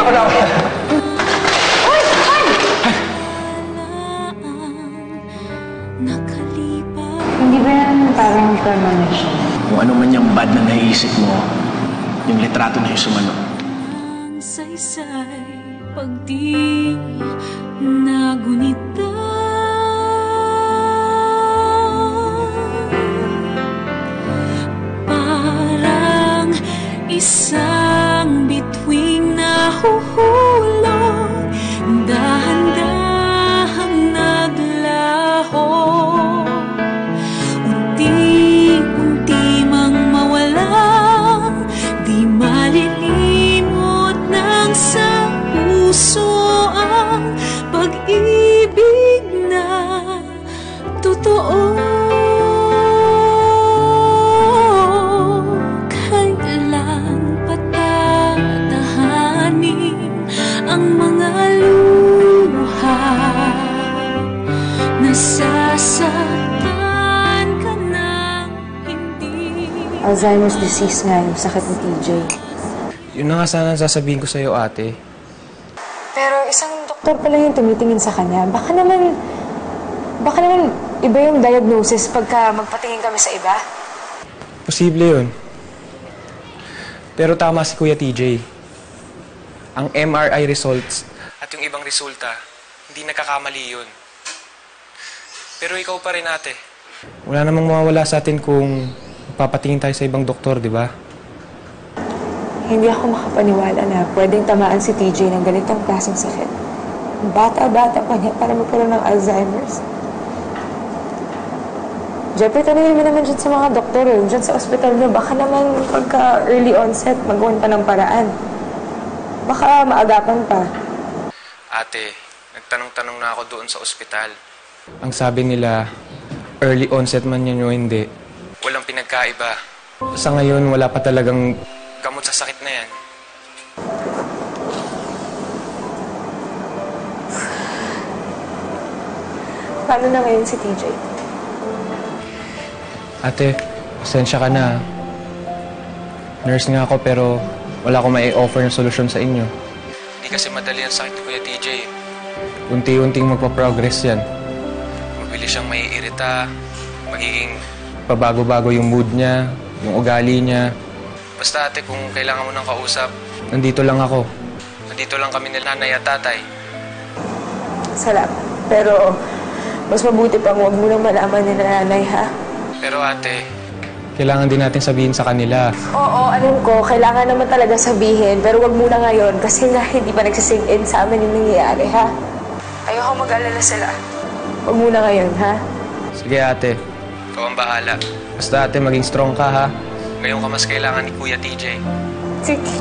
wala ako. Hoy! Hoy! Hindi ba yan parang premonition? Kung ano man yung bad na naiisip mo, yung litrato na yung sumano. Saysay pag di nagunita, parang isang bituing nahuhulog, dahan-dahang naglaho, unti-unti mang mawala, di malilimot ng sa puso ang pag-ibig na totoo. Kailan patatahanin ang mga luha, nasasaktan ka ng hindi. Alzheimer's disease nga yung sakit ni TJ. Yun na nga sana sasabihin ko sa'yo, ate. Pero isang doktor pala yung tumitingin sa kanya. Baka naman iba yung diagnosis pagka magpatingin kami sa iba. Posible yun. Pero tama si Kuya TJ. Ang MRI results at yung ibang resulta, hindi nagkakamali yun. Pero ikaw pa rin, ate. Wala namang mawawala sa atin kung papatingin tayo sa ibang doktor, di ba? Hindi ako makapaniwala na pwedeng tamaan si TJ ng ganitong klaseng sakit. Bata-bata pa niya para magkaroon ng Alzheimer's. Jeffrey, tanongin mo naman dyan sa mga doktor, dyan sa ospital niyo. Baka naman pagka early onset, magawan pa ng paraan. Baka maagapan pa. Ate, nagtanong-tanong na ako doon sa ospital. Ang sabi nila, early onset man yan o hindi, walang pinagkaiba. Sa ngayon, wala pa talagang gamot sa sakit na yan. Paano na ngayon si TJ? Ate, pasensya ka na. Nurse nga ako pero wala akong mai-offer ng solusyon sa inyo. Hindi kasi madali ang sakit ni Kuya TJ. Unti-unting magpa-progress yan. Mabilis siyang maiirita, magiging pabago-bago yung mood niya, yung ugali niya. Basta ate, kung kailangan mo ng kausap, nandito lang ako. Nandito lang kami nila nanay at tatay. Salamat. Pero mas mabuti pang huwag mo nang malaman ni nanay, ha? Pero ate, kailangan din natin sabihin sa kanila. Oo, alam ko. Kailangan naman talaga sabihin. Pero wag muna ngayon kasi nga hindi pa nagsisink in sa amin yung nangyayari, ha? Ayoko mag-alala sila. Wag muna ngayon, ha? Sige ate, ikaw ang bahala. Basta ate, maging strong ka ha. Ngayon ka mas kailangan ni Kuya TJ. Sige.